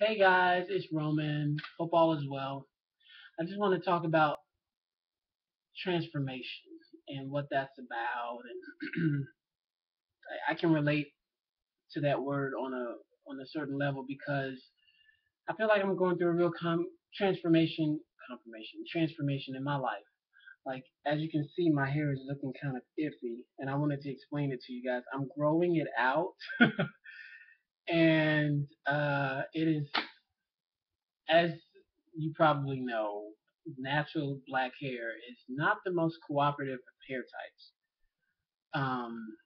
Hey guys, it's Roman. Hope all is well. I just want to talk about transformation and what that's about, and I can relate to that word on a certain level because I feel like I'm going through a real transformation in my life. Like as you can see, my hair is looking kind of iffy, and I wanted to explain it to you guys. I'm growing it out, and it is as you probably know, natural black hair is not the most cooperative of hair types. Um,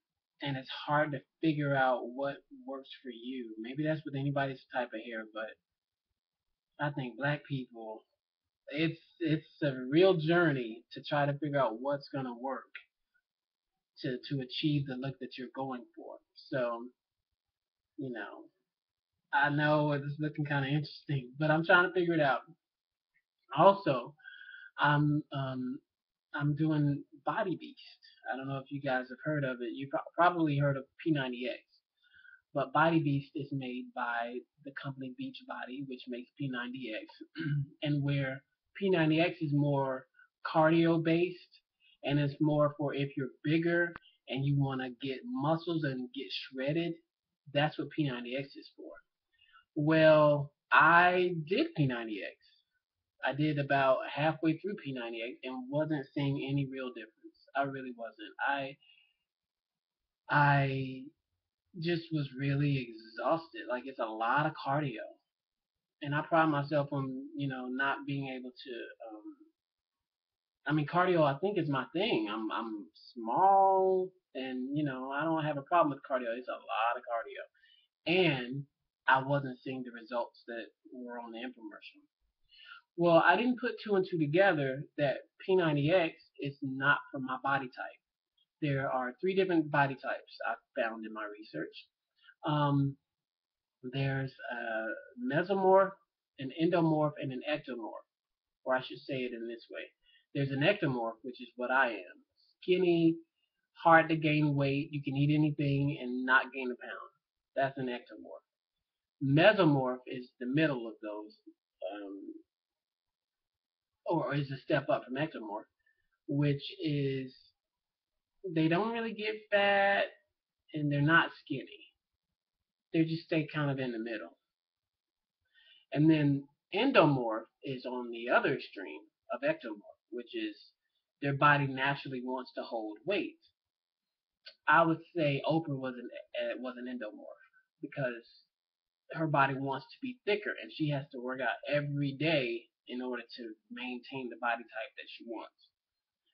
and it's hard to figure out what works for you. Maybe that's with anybody's type of hair, but I think black people, it's a real journey to try to figure out what's gonna work to achieve the look that you're going for. So, you know, I know it's looking kind of interesting, but I'm trying to figure it out. Also, I'm um, I'm doing Body Beast. I don't know if you guys have heard of it. You probably heard of P90X, but Body Beast is made by the company Beachbody, which makes P90X, and where P90X is more cardio based, and it's more for if you're bigger and you want to get muscles and get shredded. That's what P90X is for. Well, I did P90X. I did about halfway through P98 and wasn't seeing any real difference. I really wasn't. I just was really exhausted. Like it's a lot of cardio, and I pride myself on not being able to. I mean, cardio I think is my thing. I'm small, and I don't have a problem with cardio. It's a lot of cardio, and I wasn't seeing the results that were on the infomercial. Well, I didn't put two and two together that P90X is not for my body type. There are three different body types I found in my research. Um, there's a mesomorph, an endomorph, and an ectomorph, or I should say it in this way. There's an ectomorph, which is what I am. Skinny, hard to gain weight. You can eat anything and not gain a pound. That's an ectomorph. Mesomorph is the middle of those, um, or is a step up from ectomorph, which is they don't really get fat and they're not skinny. They just stay kind of in the middle. And then endomorph is on the other extreme of ectomorph, which is their body naturally wants to hold weight. I would say Oprah was an endomorph because her body wants to be thicker and she has to work out every day in order to maintain the body type that she wants.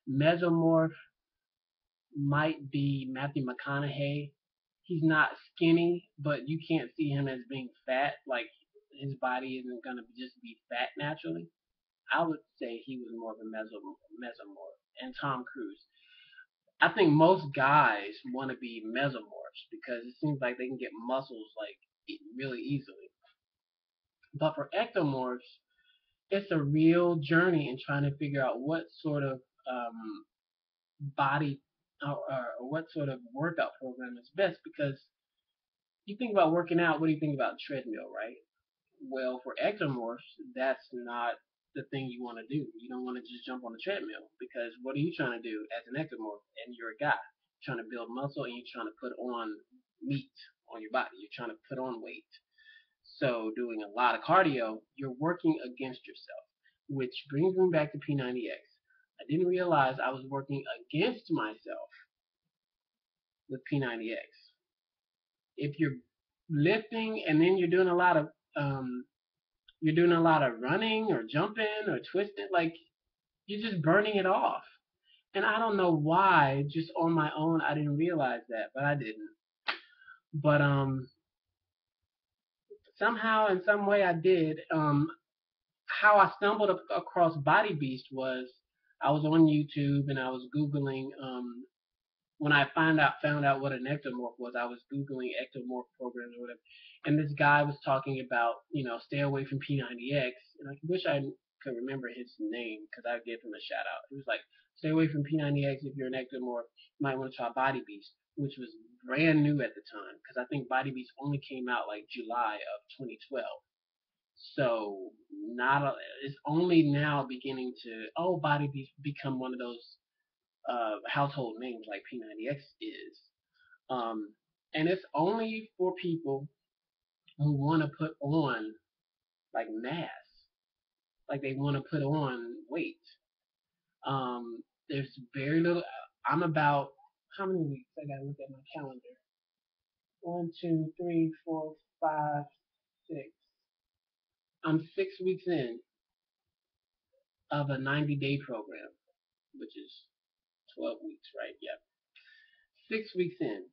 Mesomorph might be Matthew McConaughey. He's not skinny, but you can't see him as being fat. Like his body isn't gonna just be fat naturally. I would say he was more of a mesomorph. And Tom Cruise. I think most guys want to be mesomorphs because it seems like they can get muscles like really easily. But for ectomorphs, it's a real journey in trying to figure out what sort of body or what sort of workout program is best because you think about working out, what do you think about treadmill, right? Well, for ectomorphs, that's not the thing you want to do. You don't want to just jump on the treadmill because what are you trying to do as an ectomorph and you're a guy? You're trying to build muscle and you're trying to put on meat on your body. You're trying to put on weight. So doing a lot of cardio, you're working against yourself, which brings me back to P90X. I didn't realize I was working against myself with P90X. If you're lifting and then um, you're doing a lot of running or jumping or twisting, like you're just burning it off. And I don't know why, just on my own, I didn't realize that, but I didn't. But somehow, in some way, I did. How I stumbled across Body Beast was I was on YouTube and I was googling. When I found out what an ectomorph was, I was googling ectomorph programs or whatever, and this guy was talking about stay away from P90X, and I wish I could remember his name because I gave him a shout out. He was like, stay away from P90X if you're an ectomorph. You might want to try Body Beast, which was brand new at the time because I think Body Beast only came out like July of 2012. So not a, it's only now beginning to Body Beast become one of those household names like P90X is. Um, and it's only for people who want to put on like mass, like they want to put on weight. There's very little. I'm about how many weeks? I gotta look at my calendar. One, two, three, four, five, six. I'm 6 weeks in of a 90-day program, which is 12 weeks, right? Yep. 6 weeks in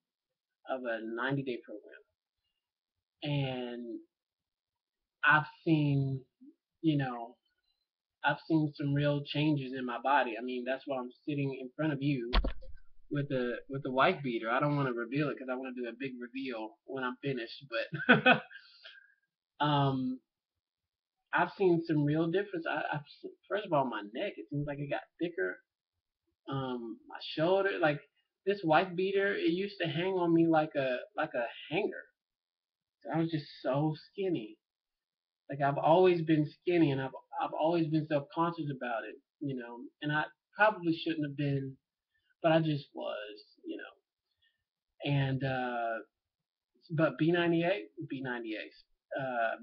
of a 90-day program, and I've seen, you know, I've seen some real changes in my body. I mean, that's why I'm sitting in front of you with the wife beater. I don't want to reveal it because I want to do a big reveal when I'm finished. But um, I've seen some real difference. First of all, my neck, it seems like it got thicker. My shoulder, like this wife beater, it used to hang on me like a hanger. I was just so skinny. Like I've always been skinny, and I've always been self conscious about it, And I probably shouldn't have been, but I just was. And but B98,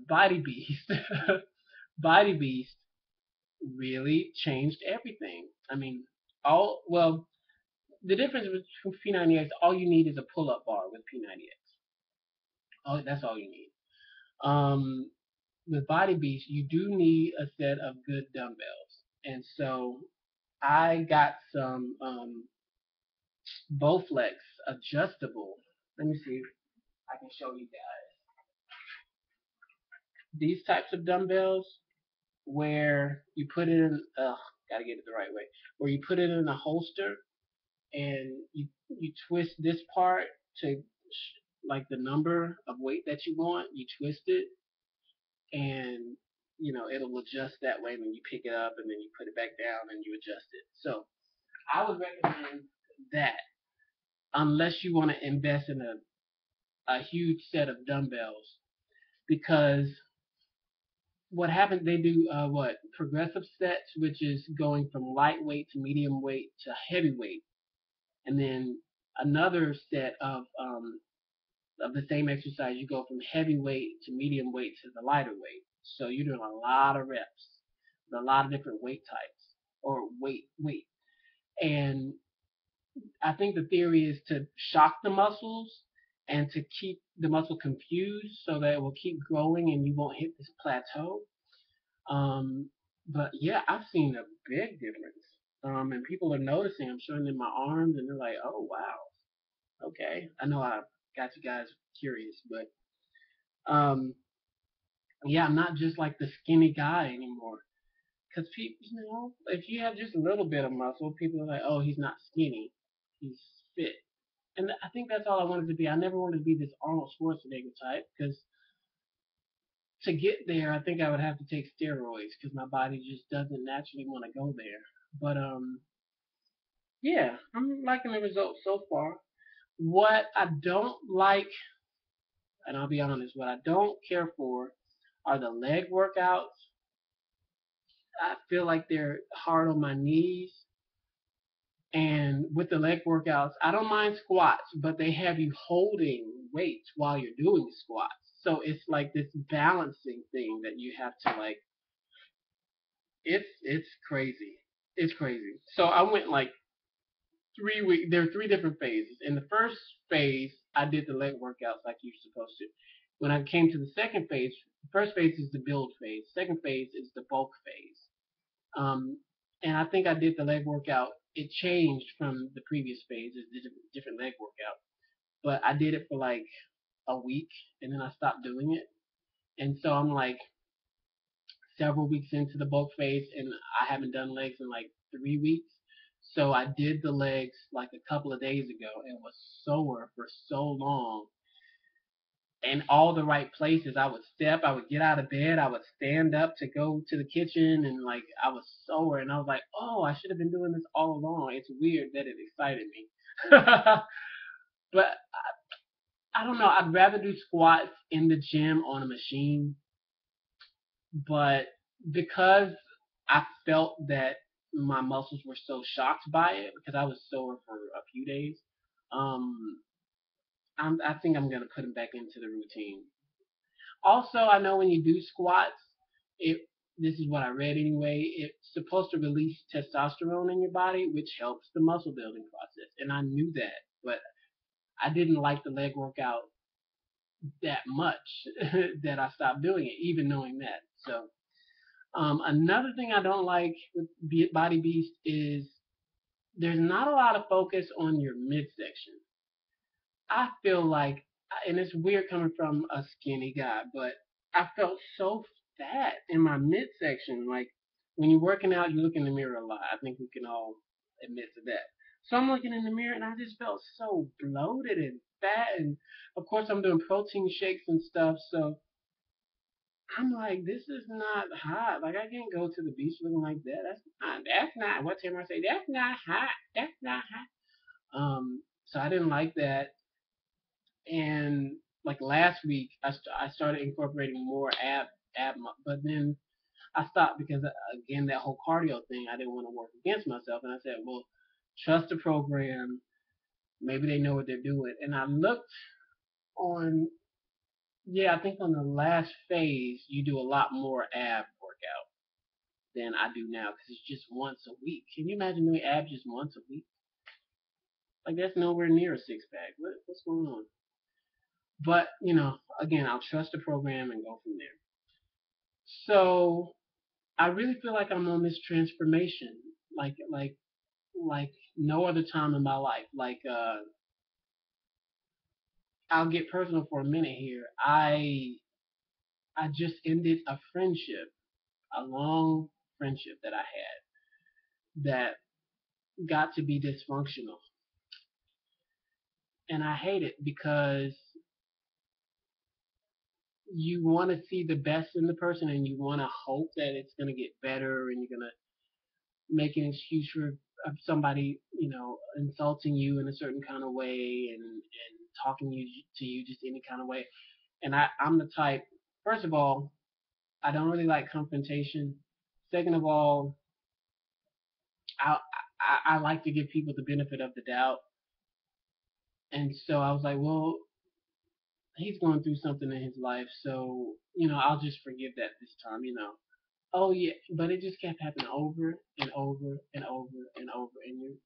Body Beast, Body Beast really changed everything. I mean, all well, the difference between P90X, all you need is a pull-up bar with P90X. Oh, that's all you need. Um, with Body Beast, you do need a set of good dumbbells, and so I got some Bowflex adjustable. Let me see if I can show you guys these types of dumbbells where you put it in. Gotta get it the right way. Where you put it in a holster and you twist this part to like the number of weight that you want. You twist it and it'll adjust that way. And then you pick it up and then you put it back down and you adjust it. So I would recommend that unless you want to invest in a huge set of dumbbells because what happens they do what progressive sets, which is going from lightweight to medium weight to heavyweight, and then another set of the same exercise you go from heavyweight to medium weight to the lighter weight. So you're doing a lot of reps with a lot of different weight types or weight. And I think the theory is to shock the muscles and to keep the muscle confused so that it will keep growing and you won't hit this plateau. But yeah, I've seen a big difference. And people are noticing. I'm showing them my arms, and they're like, "Oh wow, okay." I know I got you guys curious, but yeah, I'm not just like the skinny guy anymore. Because people, if you have just a little bit of muscle, people are like, "Oh, he's not skinny, he's fit." And I think that's all I wanted to be. I never wanted to be this Arnold Schwarzenegger type because to get there, I think I would have to take steroids because my body just doesn't naturally want to go there. But yeah, I'm liking the results so far. What I don't like, and I'll be honest, what I don't care for are the leg workouts. I feel like they're hard on my knees. And with the leg workouts, I don't mind squats, but they have you holding weights while you're doing squats. So it's like this balancing thing that you have to like. It's crazy. It's crazy. So I went like 3 weeks. There are three different phases. In the first phase, I did the leg workouts like you're supposed to. When I came to the second phase, the first phase is the build phase. Second phase is the bulk phase. Um, and I think I did the leg workout. It changed from the previous phase. It's a different leg workout. But I did it for like a week and then I stopped doing it. And so I'm like several weeks into the bulk phase and I haven't done legs in like 3 weeks. So I did the legs like a couple of days ago and was sore for so long in all the right places. I would step, I would get out of bed, I would stand up to go to the kitchen, and like I was sore, and I was like, oh, I should have been doing this all along. It's weird that it excited me, but I don't know. I'd rather do squats in the gym on a machine But because I felt that my muscles were so shocked by it, because I was sore for a few days, um, I think I'm gonna put them back into the routine. Also, I know when you do squats, it this is what I read anyway. It's supposed to release testosterone in your body, which helps the muscle building process. And I knew that, but I didn't like the leg workout that much that I stopped doing it, even knowing that. So another thing I don't like with Body Beast is there's not a lot of focus on your midsection. I feel like, and it's weird coming from a skinny guy, but I felt so fat in my midsection. Like when you're working out, you look in the mirror a lot. I think we can all admit to that. So I'm looking in the mirror and I just felt so bloated and fat. And of course, I'm doing protein shakes and stuff. So I'm like, this is not hot. Like I can't go to the beach looking like that. That's not what Tamara say. That's not hot. That's not hot. So I didn't like that. And like last week, I started incorporating more but then I stopped because again that whole cardio thing, I didn't want to work against myself, and I said, well, trust the program. Maybe they know what they're doing. And I looked on, yeah, I think on the last phase, you do a lot more ab workout than I do now because it's just once a week. Can you imagine doing abs just once a week? Like that's nowhere near a six pack. What's going on? But again, I'll trust the program and go from there. So I really feel like I'm on this transformation, like no other time in my life. Like I'll get personal for a minute here. I just ended a friendship, a long friendship that I had that got to be dysfunctional, and I hate it because you want to see the best in the person and you want to hope that it's going to get better and you're going to make an excuse for somebody, insulting you in a certain kind of way and talking to you just any kind of way. And I'm the type. First of all, I don't really like confrontation. Second of all, I I like to give people the benefit of the doubt. And so I was like, well, he's going through something in his life, so I'll just forgive that this time. Oh yeah, but it just kept happening over and over and over and over, and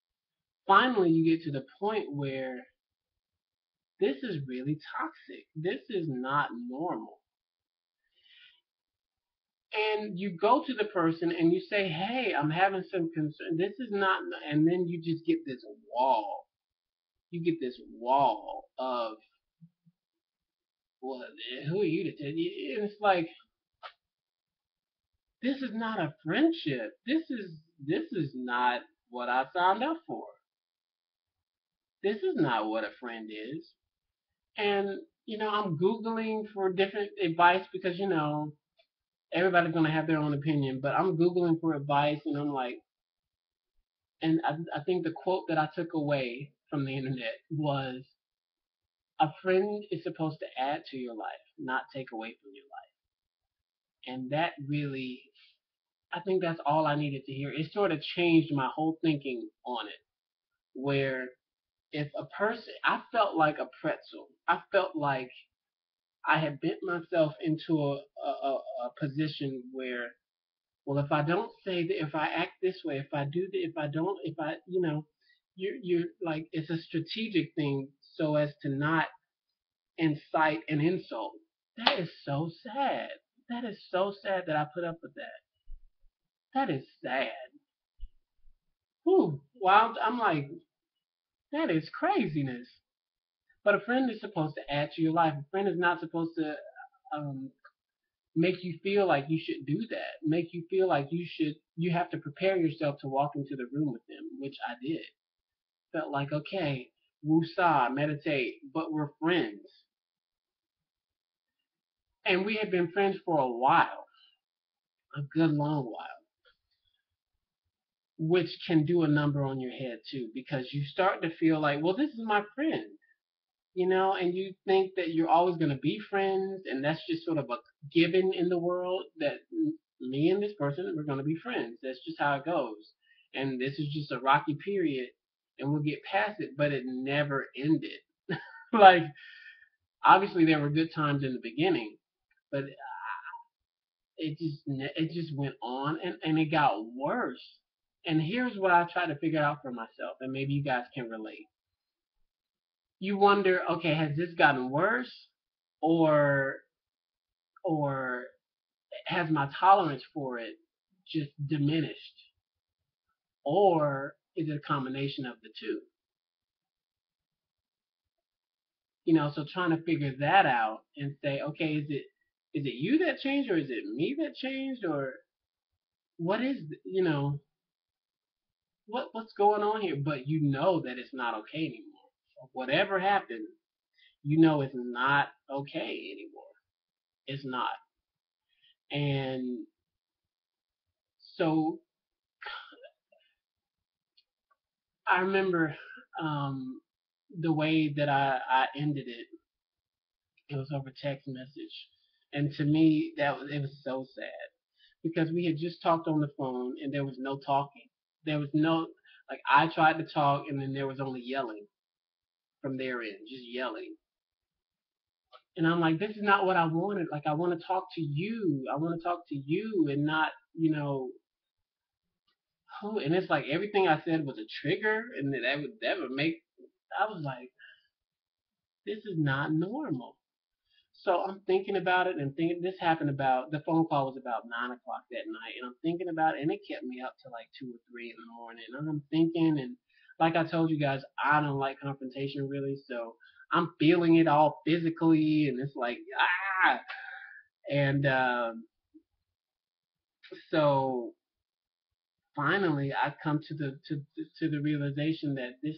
finally you get to the point where this is really toxic. This is not normal. And you go to the person and you say, "Hey, I'm having some concern. This is not," and then you just get this wall. You get this wall of, well, who are you to tell? And it's like, this is not a friendship. This is not what I signed up for. This is not what a friend is. And I'm googling for different advice because everybody's gonna have their own opinion. But I'm googling for advice, and I'm like, and I think the quote that I took away from the internet was, "A friend is supposed to add to your life, not take away from your life." And that really, I think that's all I needed to hear. It sort of changed my whole thinking on it. Where if a person, I felt like a pretzel. I felt like I had bent myself into a position where, well, if I don't say that, if I act this way, if I do that, if I don't, if I, you're like, it's a strategic thing so as to not incite an insult. That is so sad. That is so sad that I put up with that. That is sad. Whew. Wow. I'm like, that is craziness. But a friend is supposed to add to your life. A friend is not supposed to um, make you feel like you should do that. Make you feel like you have to prepare yourself to walk into the room with them, which I did. Felt like, okay, woosah, meditate, but we're friends. And we had been friends for a while, a good long while, which can do a number on your head too, because you start to feel like, well, this is my friend, and you think that you're always going to be friends, and that's just sort of given in the world that me and this person we're going to be friends. That's just how it goes. And this is just a rocky period, and we'll get past it. But it never ended. Like obviously there were good times in the beginning, but it just went on and it got worse. And here's what I try to figure out for myself, and maybe you guys can relate. You wonder, okay, has this gotten worse, or or has my tolerance for it just diminished, or is it a combination of the two? So trying to figure that out and say, okay, is it you that changed, or is it me that changed, or what is what's going on here? But you know that it's not okay anymore. So whatever happened, it's not okay anymore. It's not. And so I remember um, the way that I ended it. It was over text message, and to me it was so sad because we had just talked on the phone and there was no talking. There was no like I tried to talk and then there was only yelling from their end, just yelling. And I'm like, this is not what I wanted. Like I want to talk to you. I want to talk to you and not, who. And it's like everything I said was a trigger, and that would make. I was like, this is not normal. So I'm thinking about it and thinking this happened about the phone call was about 9 o'clock that night, and I'm thinking about it, and it kept me up to like 2 or 3 in the morning. And I'm thinking, and like I told you guys, I don't like confrontation really, so I'm feeling it all physically, and it's like ah, and so finally I come to the realization that this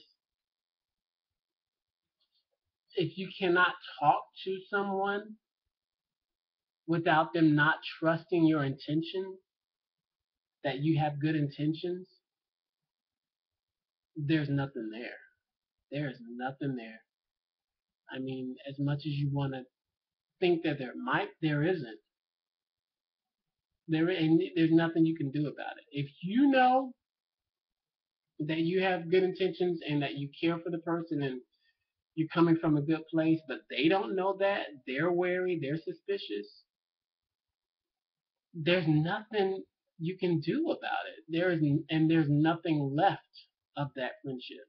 if you cannot talk to someone without them not trusting your intention, that you have good intentions, there's nothing there. There is nothing there. I mean, as much as you want to think that there isn't. And there's nothing you can do about it. If you know that you have good intentions and that you care for the person and you're coming from a good place, but they don't know that, they're wary, they're suspicious, there's nothing you can do about it. There's nothing left of that friendship.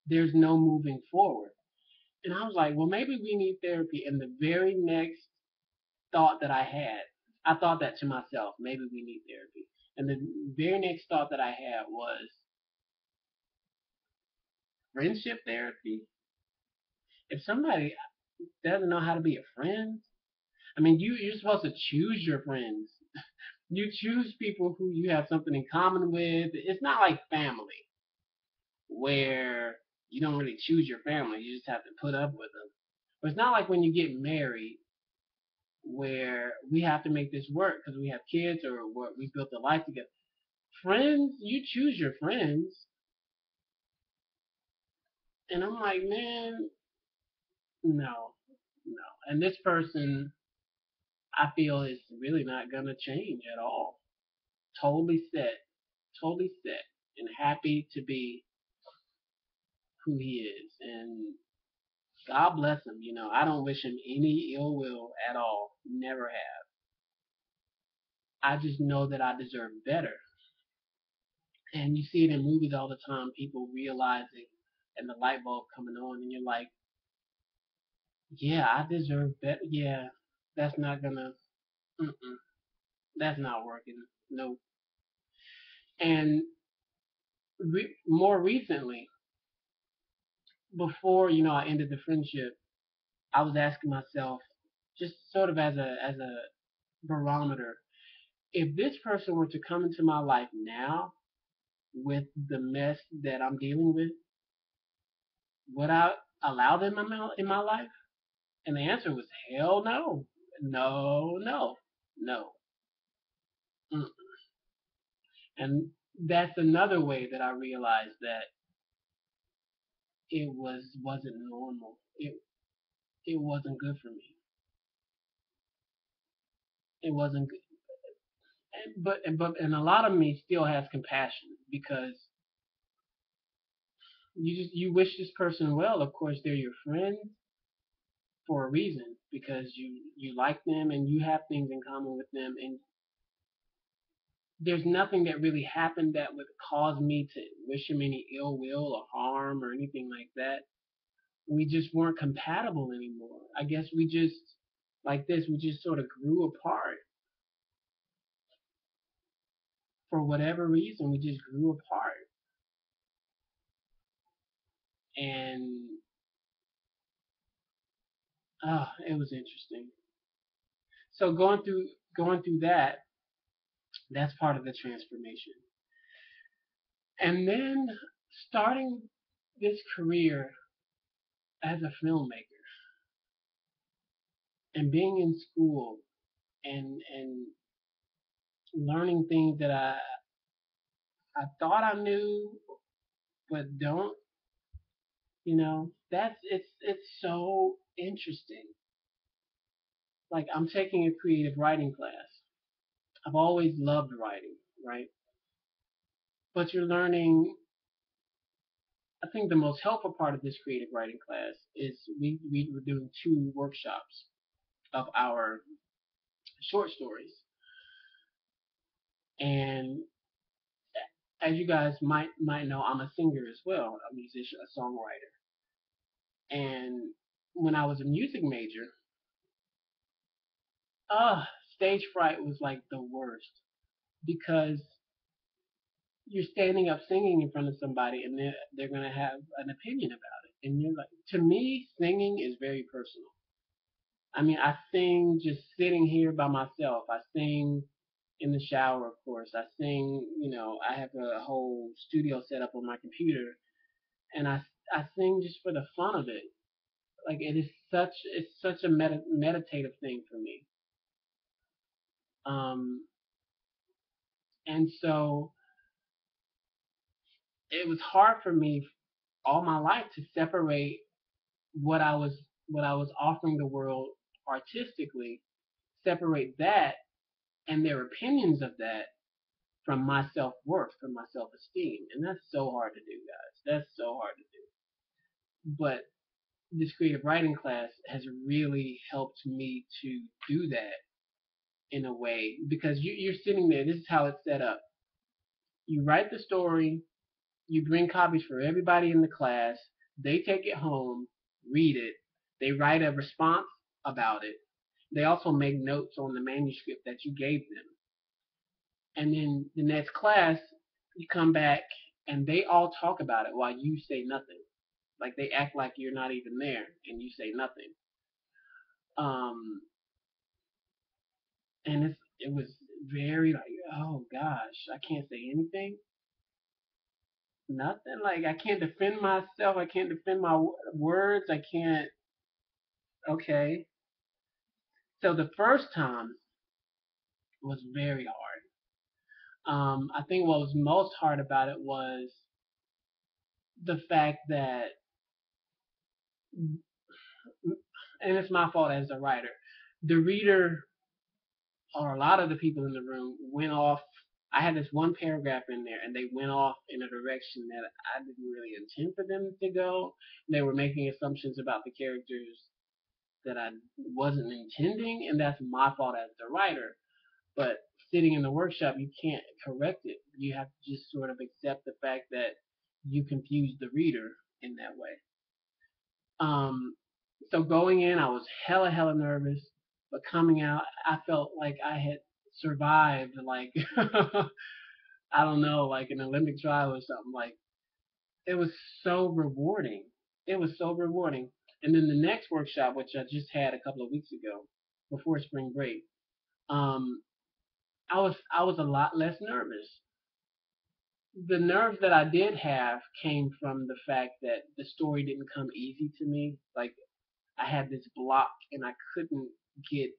There's no moving forward. And I was like, well, maybe we need therapy. And the very next thought that I had, I thought that to myself, maybe we need therapy. And the very next thought that I had was friendship therapy. If somebody doesn't know how to be a friend, I mean, you're supposed to choose your friends. You choose people who you have something in common with. It's not like family where you don't really choose your family. You just have to put up with them. But it's not like when you get married where we have to make this work because we have kids or what we built a life together. Friends, you choose your friends. And I'm like, man, no, no. And this person, I feel, is really not going to change at all. Totally set, and happy to be who he is. And God bless him. I don't wish him any ill will at all. Never have. I just know that I deserve better. And you see it in movies all the time, people realizing and the light bulb coming on, and you're like, yeah, I deserve better. Yeah, that's not gonna, mm-mm, that's not working. No. And more recently, before I ended the friendship, I was asking myself, just sort of as a barometer, if this person were to come into my life now with the mess that I'm dealing with, would I allow them in my life? And the answer was hell no. No, no, no. Mm. And that's another way that I realized that it wasn't normal. It wasn't good for me. It wasn't good. And a lot of me still has compassion because you wish this person well. Of course, they're your friend for a reason because you like them and you have things in common with them, and there's nothing that really happened that would cause me to wish him any ill will or harm or anything like that. We just weren't compatible anymore. I guess we just, like this, we just sort of grew apart for whatever reason. We just grew apart, and it was interesting. So going through that, that's part of the transformation, and then starting this career as a filmmaker and being in school and learning things that I thought I knew but don't. That's it's so interesting. Like I'm taking a creative writing class. I've always loved writing, right? But you're learning. I think the most helpful part of this creative writing class is we were doing two workshops of our short stories, and as you guys might know, I'm a singer as well, a musician, a songwriter. And when I was a music major, stage fright was like the worst because you're standing up singing in front of somebody and they're gonna have an opinion about it, and you're like, to me, singing is very personal. I mean, I sing just sitting here by myself. I sing in the shower, of course. I sing, I have a whole studio set up on my computer, and I sing just for the fun of it. Like it's such a meditative thing for me. Um, and so it was hard for me all my life to separate what I was what I was offering the world artistically, separate that and their opinions of that from my self worth, from my self esteem, and that's so hard to do, guys. That's so hard to do. But this creative writing class has really helped me to do that in a way because you're sitting there. This is how it's set up. You write the story, you bring copies for everybody in the class. They take it home, read it. They write a response about it. They also make notes on the manuscript that you gave them. And then the next class, you come back and they all talk about it while you say nothing. Like they act like you're not even there and you say nothing. Um, and it was very like, oh gosh, I can't say anything. Nothing. Like I can't defend myself. I can't defend my words. I can't. Okay. So the first time was very hard. I think what was most hard about it was the fact that, and it's my fault as a writer, the reader or a lot of the people in the room went off. I had this one paragraph in there, and they went off in a direction that I didn't really intend for them to go. They were making assumptions about the characters that I wasn't intending, and that's my fault as the writer. But sitting in the workshop, you can't correct it. You have to just sort of accept the fact that you confused the reader in that way. Um, so going in, I was hella nervous, but coming out, I felt like I had survived, like I don't know, like an Olympic trial or something. Like it was so rewarding. It was so rewarding. And then the next workshop, which I just had a couple of weeks ago, before spring break, um, I was a lot less nervous. The nerves that I did have came from the fact that the story didn't come easy to me. Like I had this block and I couldn't get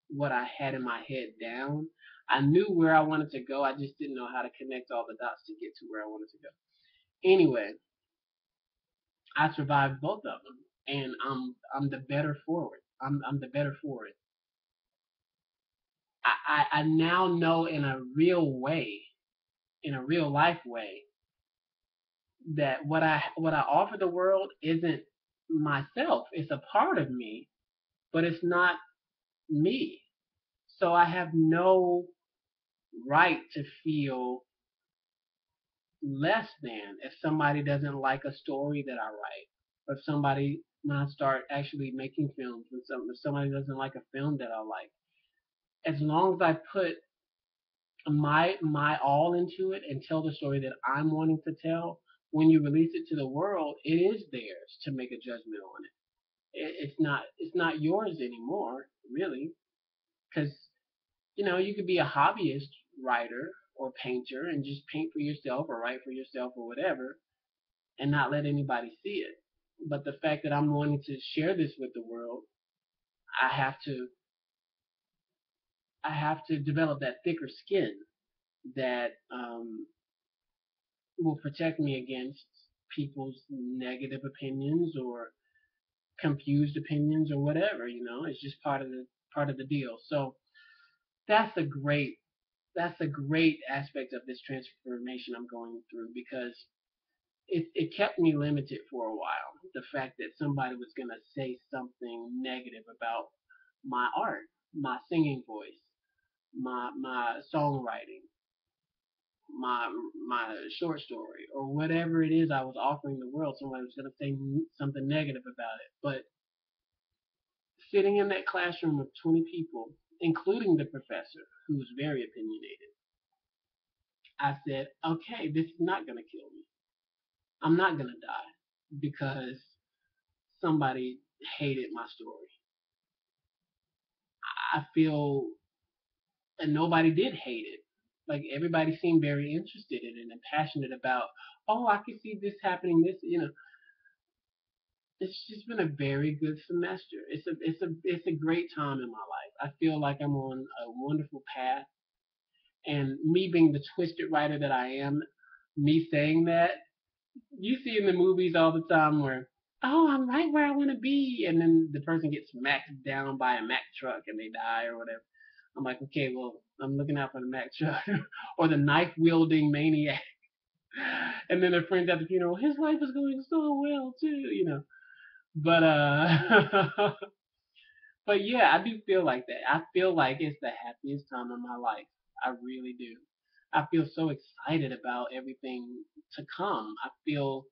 what I had in my head down. I knew where I wanted to go. I just didn't know how to connect all the dots to get to where I wanted to go. Anyway, I survived both of them, and I'm the better for it. I'm the better for it. I now know in a real way, in a real life way, that what I offer the world isn't myself. It's a part of me, but it's not me. So I have no right to feel less than if somebody doesn't like a story that I write, or if somebody, when I start actually making films, if somebody doesn't like a film that I like. As long as I put my all into it and tell the story that I'm wanting to tell, when you release it to the world, it is theirs to make a judgment on it. It's not yours anymore, really, because you could be a hobbyist writer or painter and just paint for yourself or write for yourself or whatever, and not let anybody see it. But the fact that I'm wanting to share this with the world, I have to I have to develop that thicker skin that will protect me against people's negative opinions or confused opinions or whatever. It's just part of the deal. So that's a great that's a great aspect of this transformation I'm going through, because it kept me limited for a while. The fact that somebody was going to say something negative about my art, my singing voice, my songwriting, my short story, or whatever it is I was offering the world, somebody was going to say something negative about it. But sitting in that classroom of 20 people, including the professor, who was very opinionated, I said, okay, this is not going to kill me. I'm not going to die because somebody hated my story. I feel, and nobody did hate it. Like, everybody seemed very interested in it and passionate about, oh, I can see this happening. It's just been a very good semester. It's a great time in my life. I feel like I'm on a wonderful path, and me being the twisted writer that I am, me saying that, you see in the movies all the time where, oh, I'm right where I want to be, and then the person gets smacked down by a Mack truck and they die or whatever. I'm like, okay, well, I'm looking out for the Mack truck or the knife wielding maniac. And then their friends at the funeral, his life is going so well too. But but yeah, I do feel like that. I feel like it's the happiest time of my life. I really do. I feel so excited about everything to come. I feel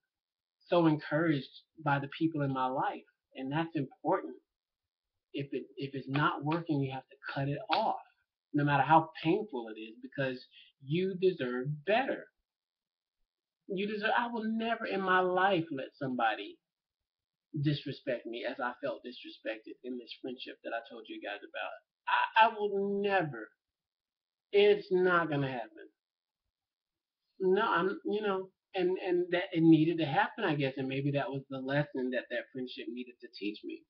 so encouraged by the people in my life, and that's important. If it's not working, you have to cut it off, no matter how painful it is, because you deserve better. You deserve. I will never in my life let somebody disrespect me as I felt disrespected in this friendship that I told you guys about. I will never. It's not gonna happen. No, and that it needed to happen, I guess, and maybe that was the lesson that friendship needed to teach me.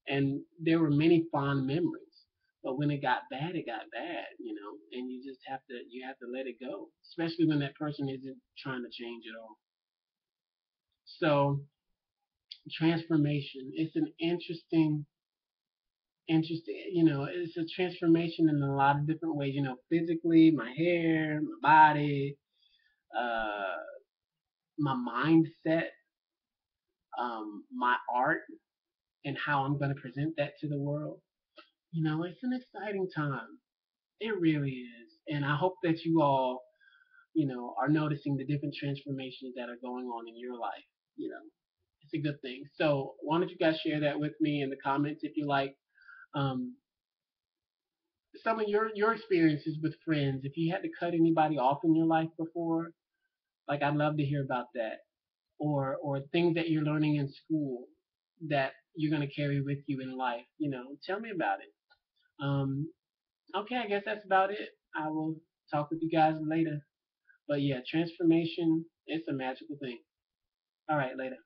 And there were many fond memories, but when it got bad, and you have to let it go, especially when that person isn't trying to change at all. So transformation, it's an interesting, it's a transformation in a lot of different ways, physically, my hair, my body, uh, my mindset, my art, and how I'm going to present that to the world. It's an exciting time. It really is. And I hope that you all, are noticing the different transformations that are going on in your life. You know, it's a good thing. So why don't you guys share that with me in the comments if you like. Um, some of your experiences with friends. If you had to cut anybody off in your life before, like, I'd love to hear about that. Or things that you're learning in school that you're gonna carry with you in life. Tell me about it. Um, okay, I guess that's about it. I will talk with you guys later. But yeah, transformation, it's a magical thing. All right, later.